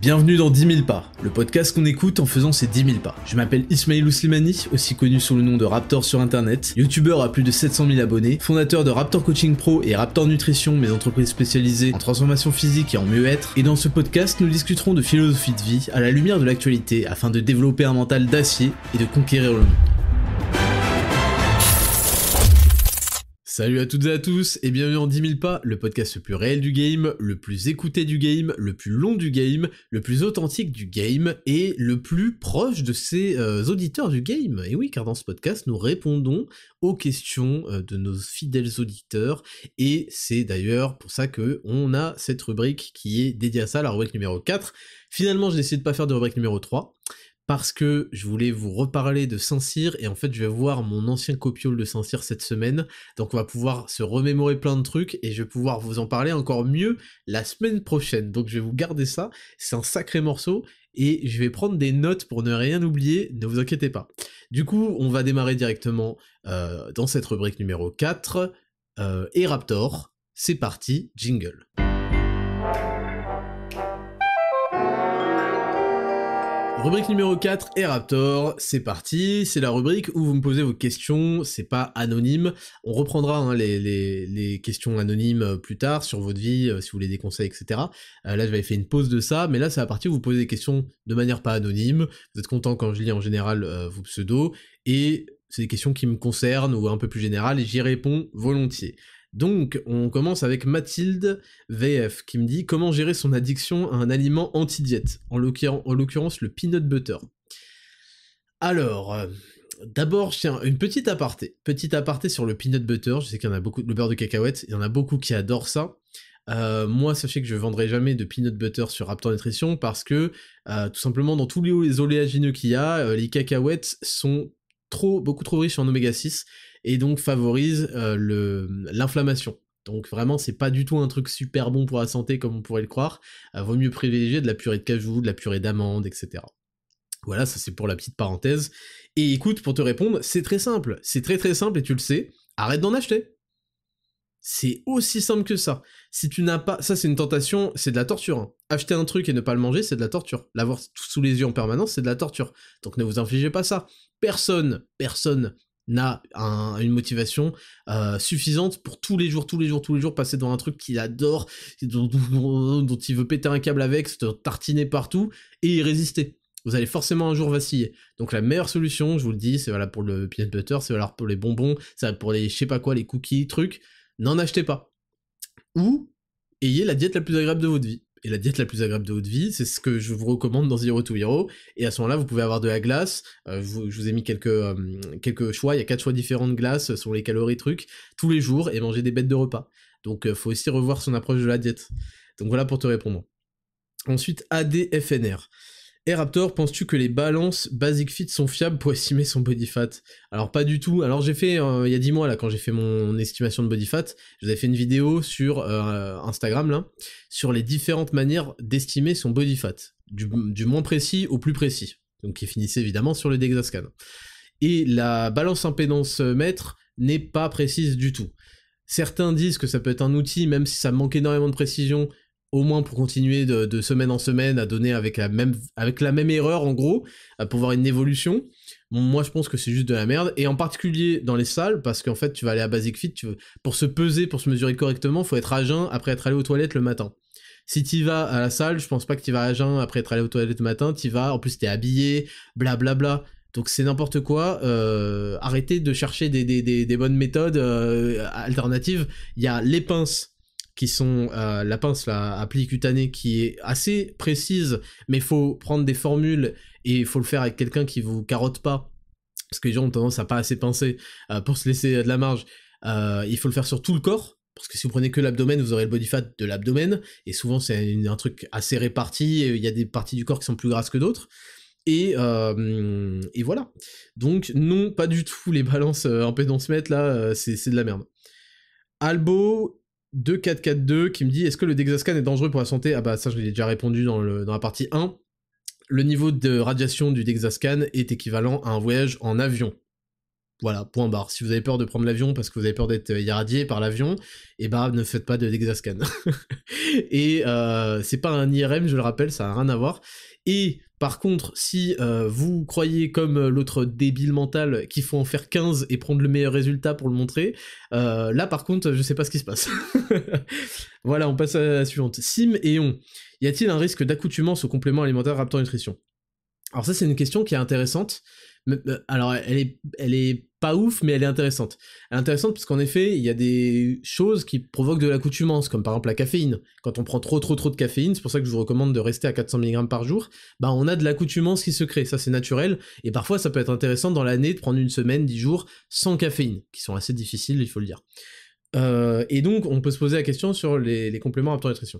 Bienvenue dans 10 000 pas, le podcast qu'on écoute en faisant ses 10 000 pas. Je m'appelle Ismail Ouslimani, aussi connu sous le nom de Raptor sur internet, youtubeur à plus de 700 000 abonnés, fondateur de Raptor Coaching Pro et Raptor Nutrition, mes entreprises spécialisées en transformation physique et en mieux-être. Et dans ce podcast, nous discuterons de philosophie de vie à la lumière de l'actualité afin de développer un mental d'acier et de conquérir le monde. Salut à toutes et à tous et bienvenue en 10 000 pas, le podcast le plus réel du game, le plus écouté du game, le plus long du game, le plus authentique du game et le plus proche de ses auditeurs du game. Et oui, car dans ce podcast, nous répondons aux questions de nos fidèles auditeurs et c'est d'ailleurs pour ça que on a cette rubrique qui est dédiée à ça, la rubrique numéro 4. Finalement, j'ai décidé de pas faire de rubrique numéro 3. Parce que je voulais vous reparler de Saint-Cyr, et en fait je vais voir mon ancien copiole de Saint-Cyr cette semaine, donc on va pouvoir se remémorer plein de trucs, et je vais pouvoir vous en parler encore mieux la semaine prochaine, donc je vais vous garder ça, c'est un sacré morceau, et je vais prendre des notes pour ne rien oublier, ne vous inquiétez pas. Du coup, on va démarrer directement dans cette rubrique numéro 4, et Raptor, c'est parti, jingle. Rubrique numéro 4 et Raptor, c'est parti, c'est la rubrique où vous me posez vos questions, c'est pas anonyme, on reprendra les questions anonymes plus tard sur votre vie, si vous voulez des conseils, etc. Là j'avais fait une pause de ça, mais là c'est la partie où vous posez des questions de manière pas anonyme, vous êtes content quand je lis en général vos pseudos, et c'est des questions qui me concernent ou un peu plus générales, et j'y réponds volontiers. Donc, on commence avec Mathilde VF qui me dit « Comment gérer son addiction à un aliment anti-diète ?» en l'occurrence le peanut butter. Alors, d'abord, je tiens une petite aparté sur le peanut butter. Je sais qu'il y en a beaucoup, le beurre de cacahuète, il y en a beaucoup qui adorent ça. Moi, sachez que je vendrai jamais de peanut butter sur Raptor Nutrition parce que, tout simplement, dans tous les oléagineux qu'il y a, les cacahuètes sont beaucoup trop riches en oméga 6, et donc favorise l'inflammation. Donc vraiment, c'est pas du tout un truc super bon pour la santé comme on pourrait le croire. Vaut mieux privilégier de la purée de cajou, de la purée d'amande, etc. Voilà, ça c'est pour la petite parenthèse. Et écoute, pour te répondre, c'est très simple. C'est très très simple et tu le sais, arrête d'en acheter. C'est aussi simple que ça. Si tu n'as pas... Ça c'est une tentation, c'est de la torture. Hein. Acheter un truc et ne pas le manger, c'est de la torture. L'avoir sous les yeux en permanence, c'est de la torture. Donc ne vous infligez pas ça. Personne n'a une motivation suffisante pour tous les jours passer dans un truc qu'il adore, dont il veut péter un câble avec, se tartiner partout, et y résister. Vous allez forcément un jour vaciller. Donc la meilleure solution, je vous le dis, c'est valable pour le peanut butter, c'est valable pour les bonbons, c'est valable pour les je sais pas quoi, les cookies, trucs, n'en achetez pas. Ou ayez la diète la plus agréable de votre vie. Et la diète la plus agréable de votre vie, c'est ce que je vous recommande dans Zero to Hero, et à ce moment-là, vous pouvez avoir de la glace, je vous ai mis quelques choix, il y a 4 choix différents de glace sur les calories trucs, tous les jours, et manger des bêtes de repas. Donc faut aussi revoir son approche de la diète. Donc voilà pour te répondre. Ensuite, ADFNR. Et Raptor, penses-tu que les balances Basic Fit sont fiables pour estimer son body fat? Alors pas du tout. Alors j'ai fait, il y a 10 mois là, quand j'ai fait mon estimation de body fat, je vous avais fait une vidéo sur Instagram là, sur les différentes manières d'estimer son body fat, du moins précis au plus précis, donc qui finissait évidemment sur le DEXA Scan. Et la balance impédance mètre n'est pas précise du tout. Certains disent que ça peut être un outil, même si ça manque énormément de précision, au moins pour continuer de semaine en semaine à donner avec la même erreur en gros, pour voir une évolution. Bon, moi je pense que c'est juste de la merde, et en particulier dans les salles, parce qu'en fait tu vas aller à Basic Fit, pour se peser, pour se mesurer correctement, faut être à jeun après être allé aux toilettes le matin. Si t'y vas à la salle, je pense pas que t'y vas à jeun après être allé aux toilettes le matin, t'y vas, en plus t'es habillé, blablabla. Donc c'est n'importe quoi, arrêtez de chercher des bonnes méthodes alternatives. Il y a les pinces, qui sont la pince, la appli cutanée, qui est assez précise, mais il faut prendre des formules, et il faut le faire avec quelqu'un qui vous carotte pas, parce que les gens ont tendance à pas assez pincer, pour se laisser de la marge. Il faut le faire sur tout le corps, parce que si vous prenez que l'abdomen, vous aurez le body fat de l'abdomen, et souvent c'est un truc assez réparti, il y a des parties du corps qui sont plus grasses que d'autres, et voilà. Donc non, pas du tout les balances impédance mètre là, c'est de la merde. Albo 2442 qui me dit « Est-ce que le DEXA Scan est dangereux pour la santé ?» Ah bah ça je l'ai déjà répondu dans la partie 1. Le niveau de radiation du DEXA Scan est équivalent à un voyage en avion. Voilà, point barre. Si vous avez peur de prendre l'avion parce que vous avez peur d'être irradié par l'avion, eh ben ne faites pas de Dexascan. Et c'est pas un IRM, je le rappelle, ça a rien à voir. Et par contre, si vous croyez comme l'autre débile mental qu'il faut en faire 15 et prendre le meilleur résultat pour le montrer, là par contre, je sais pas ce qui se passe. Voilà, on passe à la suivante. Sim et On. Y a-t-il un risque d'accoutumance au complément alimentaire Raptor Nutrition? Alors ça, c'est une question qui est intéressante. Alors, elle est pas ouf, mais elle est intéressante. Elle est intéressante parce qu'en effet, il y a des choses qui provoquent de l'accoutumance, comme par exemple la caféine. Quand on prend trop de caféine, c'est pour ça que je vous recommande de rester à 400 mg par jour, bah on a de l'accoutumance qui se crée, ça c'est naturel, et parfois ça peut être intéressant dans l'année de prendre une semaine, 10 jours, sans caféine, qui sont assez difficiles, il faut le dire. Et donc, on peut se poser la question sur les compléments Raptor Nutrition.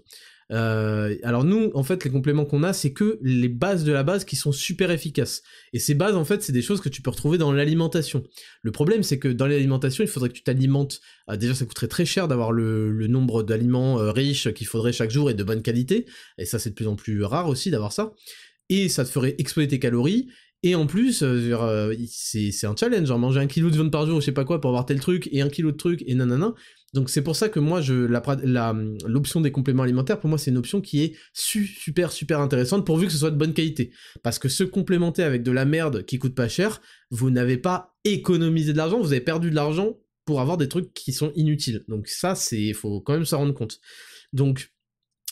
Alors nous, en fait, les compléments qu'on a, c'est que les bases de la base qui sont super efficaces. Et ces bases, en fait, c'est des choses que tu peux retrouver dans l'alimentation. Le problème, c'est que dans l'alimentation, il faudrait que tu t'alimentes. Déjà, ça coûterait très cher d'avoir le nombre d'aliments riches qu'il faudrait chaque jour et de bonne qualité. Et ça, c'est de plus en plus rare aussi d'avoir ça. Et ça te ferait exploser tes calories. Et en plus, c'est un challenge, genre manger 1 kilo de viande par jour ou je sais pas quoi pour avoir tel truc, et 1 kilo de truc, et nanana. Donc c'est pour ça que moi, l'option des compléments alimentaires, pour moi, c'est une option qui est super intéressante, pourvu que ce soit de bonne qualité. Parce que se complémenter avec de la merde qui coûte pas cher, vous n'avez pas économisé de l'argent, vous avez perdu de l'argent pour avoir des trucs qui sont inutiles. Donc ça, faut quand même s'en rendre compte. Donc,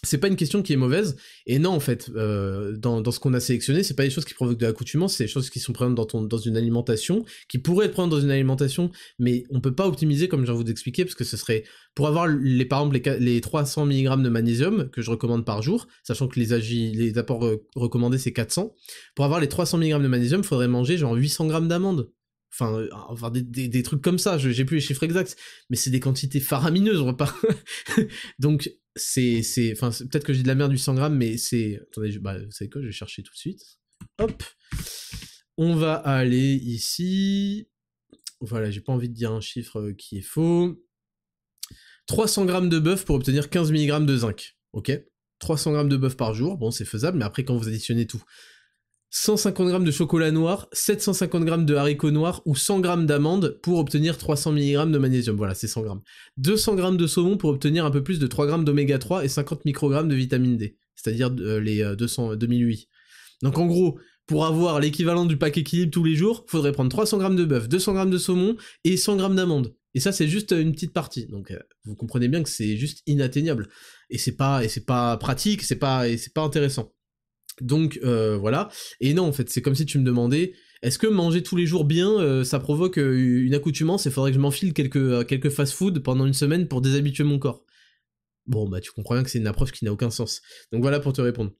c'est pas une question qui est mauvaise, et non en fait, dans ce qu'on a sélectionné, c'est pas des choses qui provoquent de l'accoutumance, c'est des choses qui sont présentes dans une alimentation, qui pourraient être présentes dans une alimentation, mais on peut pas optimiser comme je viens de vous expliquer, parce que ce serait, pour avoir par exemple les 300 mg de magnésium, que je recommande par jour, sachant que les apports recommandés c'est 400, pour avoir les 300 mg de magnésium, faudrait manger genre 800 g d'amandes. Enfin des trucs comme ça, j'ai plus les chiffres exacts, mais c'est des quantités faramineuses, on va pas... Donc, peut-être que j'ai de la merde 800 grammes, mais c'est... Attendez, vous savez quoi, je vais chercher tout de suite. Hop. On va aller ici... Voilà, j'ai pas envie de dire un chiffre qui est faux. 300 grammes de bœuf pour obtenir 15 mg de zinc, ok? 300 grammes de bœuf par jour, bon c'est faisable, mais après quand vous additionnez tout... 150 g de chocolat noir, 750 g de haricots noirs ou 100 g d'amandes pour obtenir 300 mg de magnésium. Voilà, c'est 100 g. 200 g de saumon pour obtenir un peu plus de 3 g d'oméga 3 et 50 microgrammes de vitamine D, c'est-à-dire les 2008. Donc en gros, pour avoir l'équivalent du pack équilibre tous les jours, faudrait prendre 300 g de bœuf, 200 g de saumon et 100 g d'amandes. Et ça, c'est juste une petite partie. Donc vous comprenez bien que c'est juste inatteignable. Et c'est pas pratique, c'est pas intéressant. Donc voilà, et non en fait c'est comme si tu me demandais, est-ce que manger tous les jours bien, ça provoque une accoutumance et faudrait que je m'enfile quelques fast-food pendant une semaine pour déshabituer mon corps? Bon bah tu comprends bien que c'est une approche qui n'a aucun sens. Donc voilà pour te répondre.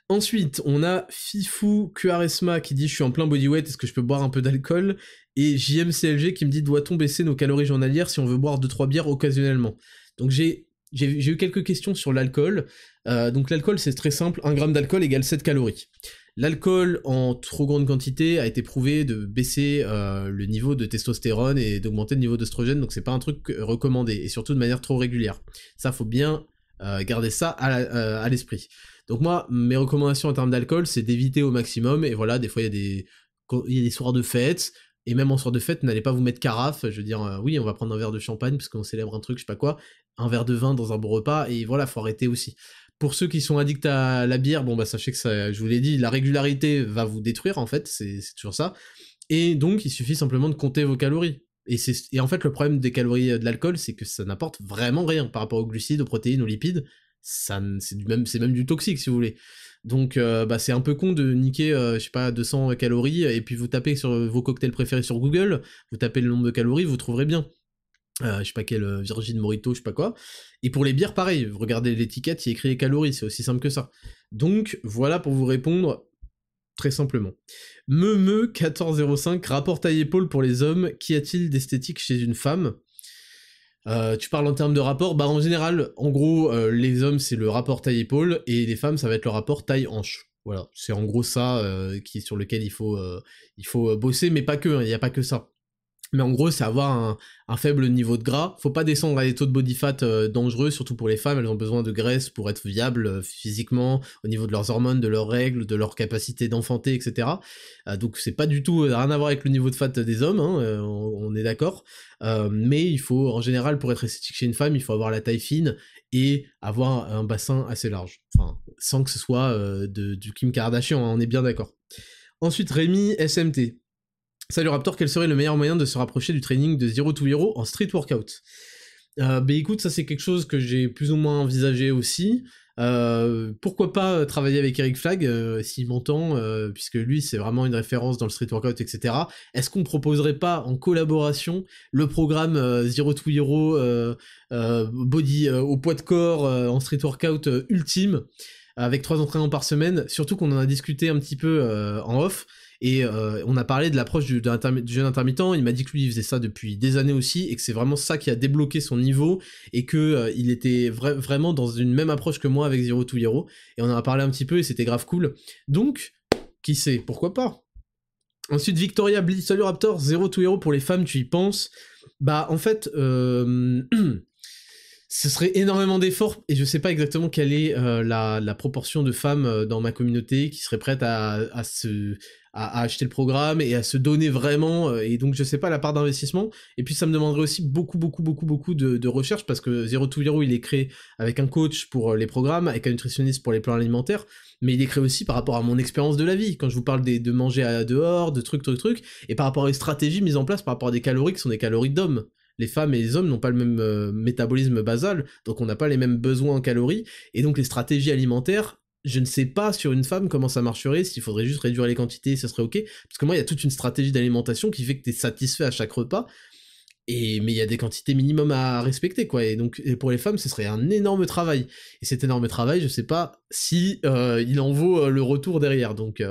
Ensuite, on a Fifou Quaresma qui dit « Je suis en plein bodyweight, est-ce que je peux boire un peu d'alcool ?» Et JMCLG qui me dit « Doit-on baisser nos calories journalières si on veut boire 2-3 bières occasionnellement ?» Donc j'ai eu quelques questions sur l'alcool. Donc l'alcool, c'est très simple, 1 gramme d'alcool égale 7 calories. L'alcool en trop grande quantité a été prouvé de baisser le niveau de testostérone et d'augmenter le niveau d'œstrogène, donc c'est pas un truc recommandé, et surtout de manière trop régulière. Ça, faut bien garder ça à l'esprit. Donc moi, mes recommandations en termes d'alcool, c'est d'éviter au maximum, et voilà, des fois il y a des soirs de fête, et même en soir de fête, n'allez pas vous mettre carafe, je veux dire, oui, on va prendre un verre de champagne, parce qu'on célèbre un truc, je sais pas quoi, un verre de vin dans un bon repas, et voilà, faut arrêter aussi. Pour ceux qui sont addicts à la bière, bon bah sachez que ça, je vous l'ai dit, la régularité va vous détruire, en fait, c'est toujours ça, et donc il suffit simplement de compter vos calories. Et en fait, le problème des calories de l'alcool, c'est que ça n'apporte vraiment rien par rapport aux glucides, aux protéines, aux lipides, c'est même du toxique, si vous voulez. Donc c'est un peu con de niquer, je sais pas, 200 calories, et puis vous tapez sur vos cocktails préférés sur Google, vous tapez le nombre de calories, vous trouverez bien. Je sais pas quel Virgin Morito, je sais pas quoi. Et pour les bières, pareil, vous regardez l'étiquette, il y a écrit les calories, c'est aussi simple que ça. Donc voilà pour vous répondre très simplement. Meme 1405, rapport taille-épaule pour les hommes, qu'y a-t-il d'esthétique chez une femme? Tu parles en termes de rapport, bah en général, en gros, les hommes c'est le rapport taille-épaule, et les femmes ça va être le rapport taille-hanche. Voilà, c'est en gros ça sur lequel il faut bosser, mais pas que, il n'y a pas que ça. Mais en gros, c'est avoir un faible niveau de gras. Faut pas descendre à des taux de body fat dangereux, surtout pour les femmes. Elles ont besoin de graisse pour être viables physiquement, au niveau de leurs hormones, de leurs règles, de leur capacité d'enfanter, etc. Donc c'est pas du tout rien à voir avec le niveau de fat des hommes, hein, on est d'accord. Mais il faut, en général, pour être esthétique chez une femme, il faut avoir la taille fine et avoir un bassin assez large. Enfin, sans que ce soit du Kim Kardashian, hein, on est bien d'accord. Ensuite, Rémi SMT. Salut Raptor, quel serait le meilleur moyen de se rapprocher du training de Zero to Hero en street workout? Bah écoute, ça c'est quelque chose que j'ai plus ou moins envisagé aussi. Pourquoi pas travailler avec Eric Flag, s'il m'entend, puisque lui c'est vraiment une référence dans le street workout, etc. Est-ce qu'on proposerait pas en collaboration le programme Zero to Hero body au poids de corps en street workout ultime, avec 3 entraînements par semaine, surtout qu'on en a discuté un petit peu en off, et on a parlé de l'approche du jeûne intermittent. Il m'a dit que lui il faisait ça depuis des années aussi, et que c'est vraiment ça qui a débloqué son niveau, et que il était vraiment dans une même approche que moi avec Zero to Hero, et on en a parlé un petit peu, et c'était grave cool. Donc, qui sait, pourquoi pas. Ensuite, Victoria Blitz, salut Raptor, Zero to Hero pour les femmes, tu y penses? Bah en fait, ce serait énormément d'efforts, et je sais pas exactement quelle est la proportion de femmes dans ma communauté qui seraient prêtes à acheter le programme et à se donner vraiment, et donc je sais pas la part d'investissement, et puis ça me demanderait aussi beaucoup de recherche, parce que Zero to Hero il est créé avec un coach pour les programmes, avec un nutritionniste pour les plans alimentaires, mais il est créé aussi par rapport à mon expérience de la vie, quand je vous parle de manger à dehors, de trucs, et par rapport à les stratégies mises en place par rapport à des calories qui sont des calories d'hommes. Les femmes et les hommes n'ont pas le même métabolisme basal, donc on n'a pas les mêmes besoins en calories, et donc les stratégies alimentaires, je ne sais pas sur une femme comment ça marcherait, s'il faudrait juste réduire les quantités, ça serait ok, parce que moi il y a toute une stratégie d'alimentation qui fait que t'es satisfait à chaque repas, mais il y a des quantités minimum à respecter, quoi, et donc pour les femmes ce serait un énorme travail, et cet énorme travail je sais pas si il en vaut le retour derrière, donc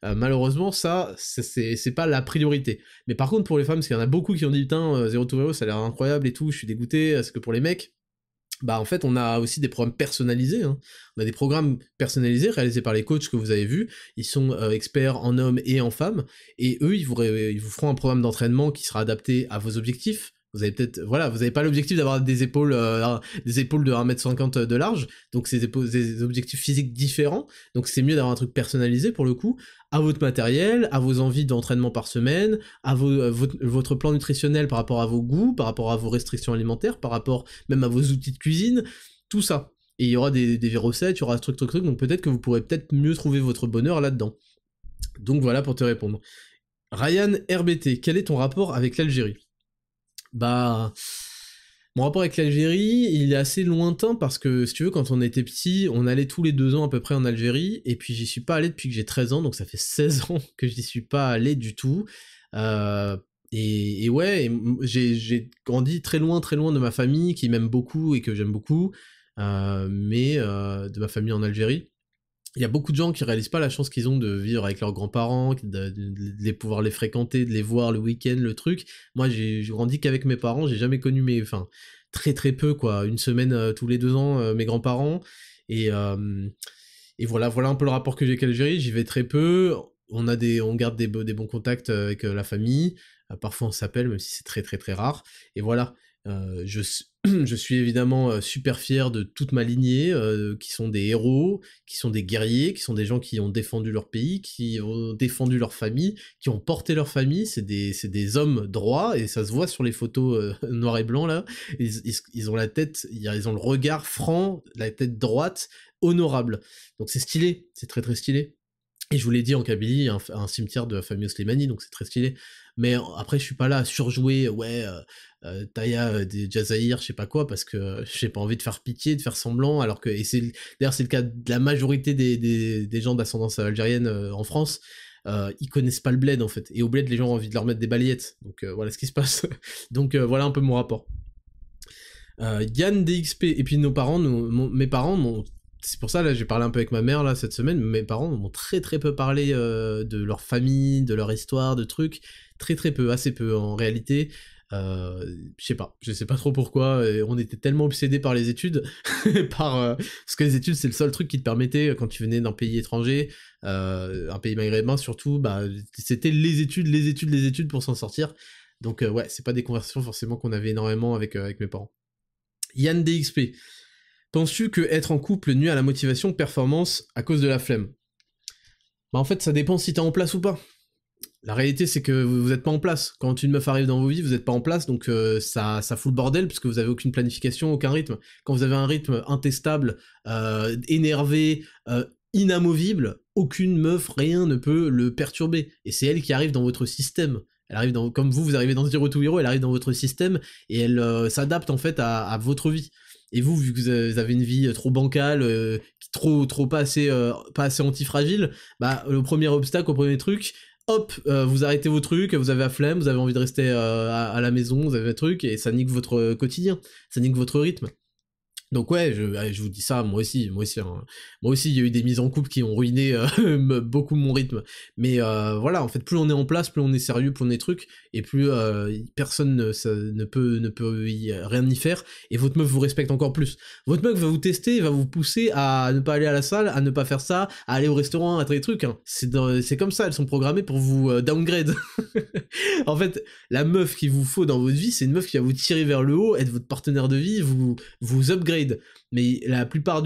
malheureusement ça c'est pas la priorité. Mais par contre pour les femmes, parce qu'il y en a beaucoup qui ont dit putain Zero to Hero ça a l'air incroyable et tout, je suis dégoûté, parce que pour les mecs, bah en fait on a aussi des programmes personnalisés, hein. On a des programmes personnalisés réalisés par les coachs que vous avez vus, ils sont experts en hommes et en femmes, et eux ils vous feront un programme d'entraînement qui sera adapté à vos objectifs. Vous avez peut-être, voilà, vous avez pas l'objectif d'avoir des épaules de 1m50 de large, donc c'est des objectifs physiques différents, donc c'est mieux d'avoir un truc personnalisé pour le coup, à votre matériel, à vos envies d'entraînement par semaine, à votre plan nutritionnel par rapport à vos goûts, par rapport à vos restrictions alimentaires, par rapport même à vos outils de cuisine, tout ça. Et il y aura des recettes, il y aura truc, donc peut-être que vous pourrez peut-être mieux trouver votre bonheur là-dedans. Donc voilà pour te répondre. Ryan RBT, quel est ton rapport avec l'Algérie? Bah, mon rapport avec l'Algérie, il est assez lointain, parce que, si tu veux, quand on était petit, on allait tous les 2 ans à peu près en Algérie, et puis j'y suis pas allé depuis que j'ai 13 ans, donc ça fait 16 ans que j'y suis pas allé du tout. Et ouais, j'ai grandi très loin de ma famille, qui m'aime beaucoup et que j'aime beaucoup, mais de ma famille en Algérie. Il y a beaucoup de gens qui réalisent pas la chance qu'ils ont de vivre avec leurs grands-parents, de pouvoir les fréquenter, de les voir le week-end, le truc. Moi, j'ai grandi qu'avec mes parents, j'ai jamais connu enfin, très peu, quoi. Une semaine tous les 2 ans, mes grands-parents. Et, voilà un peu le rapport que j'ai avec l'Algérie. J'y vais très peu. On garde des bons contacts avec la famille. Parfois on s'appelle, même si c'est très rare. Et voilà. Je suis évidemment super fier de toute ma lignée, qui sont des héros, qui sont des guerriers, qui sont des gens qui ont défendu leur pays, qui ont défendu leur famille, qui ont porté leur famille, c'est des hommes droits, et ça se voit sur les photos noir et blanc là, ils ont la tête, ils ont le regard franc, la tête droite, honorable. Donc c'est stylé, c'est très stylé. Et je vous l'ai dit, en Kabylie, il y a un cimetière de la famille Slimani, donc c'est très stylé. Mais après, je suis pas là à surjouer, ouais, Taya des Jazaïr, je sais pas quoi, parce que j'ai pas envie de faire pitié, de faire semblant, alors que, d'ailleurs c'est le cas de la majorité des gens d'ascendance algérienne en France, ils connaissent pas le bled en fait, et au bled les gens ont envie de leur mettre des balayettes, donc voilà ce qui se passe. Donc voilà un peu mon rapport. Yann DXP, et puis mes parents m'ont, c'est pour ça là j'ai parlé un peu avec ma mère là cette semaine, mes parents m'ont très peu parlé de leur famille, de leur histoire, de trucs, très peu, assez peu en réalité. Je sais pas trop pourquoi, on était tellement obsédés par les études, parce que les études c'est le seul truc qui te permettait, quand tu venais d'un pays étranger, un pays maghrébin surtout, bah c'était les études pour s'en sortir. Donc ouais, c'est pas des conversations forcément qu'on avait énormément avec mes parents. Yann DXP. Penses-tu que être en couple nuit à la motivation, performance à cause de la flemme? Bah en fait, ça dépend si t'es en place ou pas. La réalité, c'est que vous êtes pas en place. Quand une meuf arrive dans vos vies, vous êtes pas en place, donc ça fout le bordel, parce que vous avez aucune planification, aucun rythme. Quand vous avez un rythme intestable, énervé, inamovible, aucune meuf, rien ne peut le perturber. Et c'est elle qui arrive dans votre système. Elle arrive dans, comme vous arrivez dans Zero to Hero, elle arrive dans votre système, et elle s'adapte en fait à votre vie. Et vous, vu que vous avez une vie trop bancale, trop pas assez antifragile, bah le premier obstacle, au premier truc, hop, vous arrêtez vos trucs, vous avez la flemme, vous avez envie de rester à la maison, vous avez un truc, et ça nique votre quotidien, ça nique votre rythme. Donc ouais, je vous dis ça, moi aussi, hein. Moi aussi, il y a eu des mises en couple qui ont ruiné beaucoup mon rythme. Mais voilà, en fait, plus on est en place, plus on est sérieux, plus on est truc, et plus personne ne peut rien y faire, et votre meuf vous respecte encore plus. Votre meuf va vous tester, va vous pousser à ne pas aller à la salle, à ne pas faire ça, à aller au restaurant, à des trucs, hein. C'est comme ça, elles sont programmées pour vous downgrade. En fait, la meuf qu'il vous faut dans votre vie, c'est une meuf qui va vous tirer vers le haut, être votre partenaire de vie, vous upgrade. Mais la plupart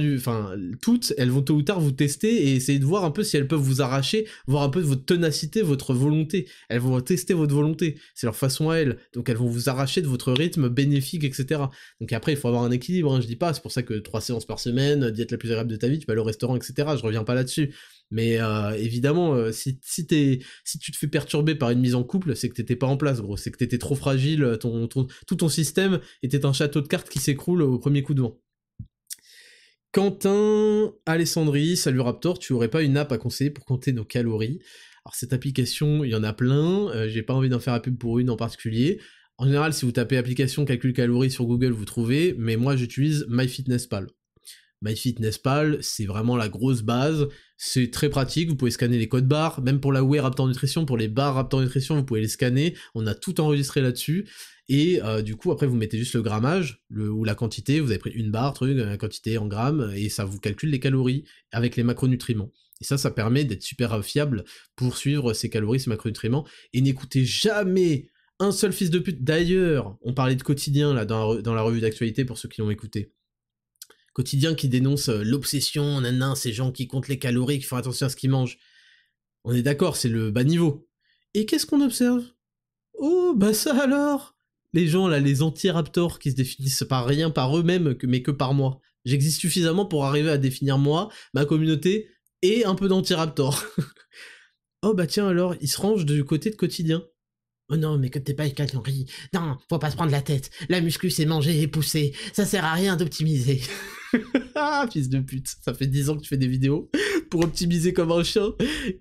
toutes, elles vont tôt ou tard vous tester et essayer de voir un peu si elles peuvent vous arracher, voir un peu votre ténacité, votre volonté. Elles vont tester votre volonté, c'est leur façon à elles. Donc elles vont vous arracher de votre rythme bénéfique, etc. Donc après, il faut avoir un équilibre, hein, je dis pas, c'est pour ça que 3 séances par semaine, diète la plus agréable de ta vie, tu vas aller au restaurant, etc. Je reviens pas là-dessus. Mais évidemment, si tu te fais perturber par une mise en couple, c'est que t'étais pas en place, gros. C'est que t'étais trop fragile, tout ton système était un château de cartes qui s'écroule au premier coup de vent. Quentin Alessandri, salut Raptor, tu aurais pas une app à conseiller pour compter nos calories? Alors cette application, il y en a plein, j'ai pas envie d'en faire la pub pour une en particulier. En général, si vous tapez application calcul calories sur Google, vous trouvez, mais moi j'utilise MyFitnessPal. MyFitnessPal, c'est vraiment la grosse base, c'est très pratique, vous pouvez scanner les codes barres, même pour la Whey Raptor Nutrition, pour les barres Raptor Nutrition, vous pouvez les scanner, on a tout enregistré là-dessus, et du coup après vous mettez juste le grammage, ou la quantité, vous avez pris une barre, la quantité en grammes, et ça vous calcule les calories, avec les macronutriments. Et ça permet d'être super fiable pour suivre ces calories, ces macronutriments, et n'écoutez jamais un seul fils de pute. D'ailleurs, on parlait de quotidien là dans la revue d'actualité pour ceux qui l'ont écouté. Quotidien qui dénonce l'obsession, ces gens qui comptent les calories, qui font attention à ce qu'ils mangent. On est d'accord, c'est le bas niveau. Et qu'est-ce qu'on observe? Oh, bah ça alors! Les gens là, les anti-raptors qui se définissent par rien par eux-mêmes, mais que par moi. J'existe suffisamment pour arriver à définir moi, ma communauté, et un peu d'anti-raptors. Oh bah tiens alors, ils se rangent du côté de quotidien. Oh non, mais que t'es pas les calories. Non, faut pas se prendre la tête. La muscu, c'est manger et pousser. Ça sert à rien d'optimiser. Ah, fils de pute. Ça fait 10 ans que tu fais des vidéos pour optimiser comme un chien.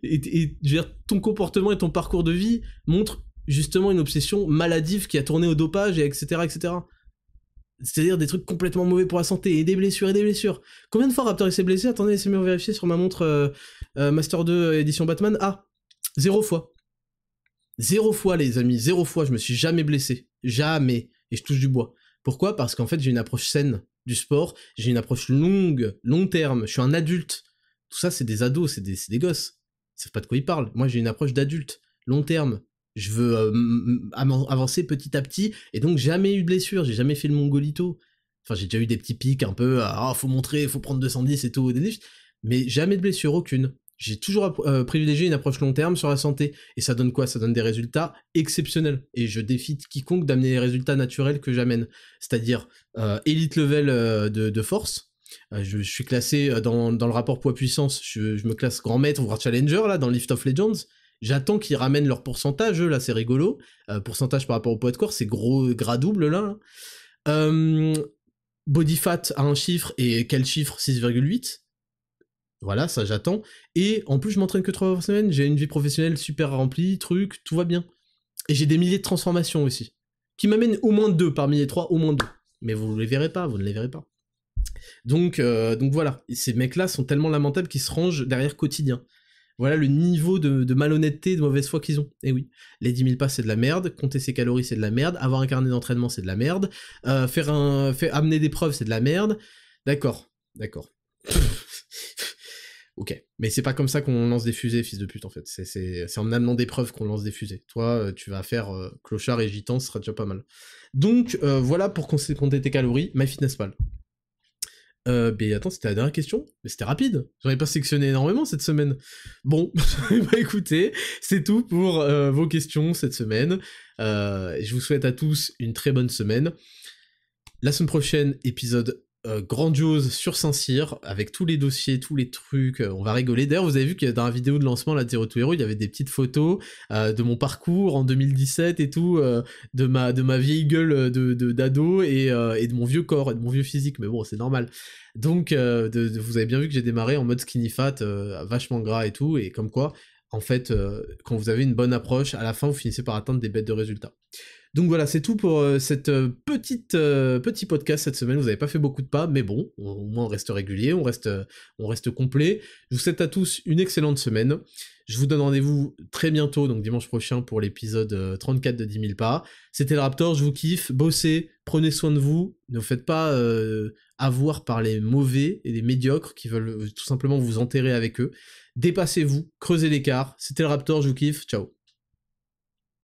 Et je veux dire, ton comportement et ton parcours de vie montrent justement une obsession maladive qui a tourné au dopage, et etc., etc. C'est-à-dire des trucs complètement mauvais pour la santé, et des blessures, et des blessures. Combien de fois Raptor il s'est blessé? Attendez, laissez-moi vérifier sur ma montre Master 2 édition Batman. Ah, 0 fois. 0 fois, les amis, 0 fois, je me suis jamais blessé. Jamais. Et je touche du bois. Pourquoi? Parce qu'en fait, j'ai une approche saine du sport, j'ai une approche long terme, je suis un adulte. Tout ça, c'est des ados, c'est des gosses. Ils savent pas de quoi ils parlent. Moi, j'ai une approche d'adulte, long terme. Je veux avancer petit à petit, et donc jamais eu de blessure, j'ai jamais fait le mongolito. Enfin, j'ai déjà eu des petits pics un peu, faut montrer, faut prendre 210 et tout, mais jamais de blessure, aucune. J'ai toujours privilégié une approche long terme sur la santé, et ça donne quoi? Ça donne des résultats exceptionnels, et je défie quiconque d'amener les résultats naturels que j'amène, c'est-à-dire élite level de force. Je suis classé dans le rapport poids-puissance, je me classe grand maître, voire challenger, là, dans Lift of Legends. J'attends qu'ils ramènent leur pourcentage, là, c'est rigolo. Pourcentage par rapport au poids de corps, c'est gros gras double, là. Body fat a un chiffre, et quel chiffre? 6,8. Voilà, ça j'attends. Et en plus, je m'entraîne que 3 fois par semaine, j'ai une vie professionnelle super remplie, tout va bien. Et j'ai des milliers de transformations aussi, qui m'amènent au moins 2 parmi les 3, au moins 2. Mais vous ne les verrez pas, Donc voilà, et ces mecs-là sont tellement lamentables qu'ils se rangent derrière quotidien. Voilà le niveau de malhonnêteté, de mauvaise foi qu'ils ont. Et oui, les 10 000 pas c'est de la merde, compter ses calories c'est de la merde, avoir un carnet d'entraînement c'est de la merde, amener des preuves c'est de la merde. D'accord. Ok. Mais c'est pas comme ça qu'on lance des fusées, fils de pute, en fait. C'est en amenant des preuves qu'on lance des fusées. Toi, tu vas faire clochard et gitan, ce sera déjà pas mal. Donc, voilà pour compter tes calories, MyFitnessPal. Mais attends, c'était la dernière question? Mais c'était rapide. J'en ai pas sectionné énormément cette semaine. Bon, bah écoutez, c'est tout pour vos questions cette semaine. Je vous souhaite à tous une très bonne semaine. La semaine prochaine, épisode grandiose sur Saint-Cyr, avec tous les dossiers, tous les trucs, on va rigoler. D'ailleurs, vous avez vu que dans la vidéo de lancement, la Zero to Hero, il y avait des petites photos de mon parcours en 2017 et tout, de ma vieille gueule d'ado et de mon vieux corps, et de mon vieux physique, mais bon, c'est normal. Donc, vous avez bien vu que j'ai démarré en mode skinny fat, vachement gras et tout, et comme quoi, en fait, quand vous avez une bonne approche, à la fin, vous finissez par atteindre des bêtes de résultats. Donc voilà, c'est tout pour cette petit podcast cette semaine. Vous n'avez pas fait beaucoup de pas, mais bon, au moins on reste régulier, on reste complet. Je vous souhaite à tous une excellente semaine. Je vous donne rendez-vous très bientôt, donc dimanche prochain, pour l'épisode 34 de 10 000 pas. C'était le Raptor, je vous kiffe, bossez, prenez soin de vous, ne vous faites pas avoir par les mauvais et les médiocres qui veulent tout simplement vous enterrer avec eux. Dépassez-vous, creusez l'écart. C'était le Raptor, je vous kiffe, ciao.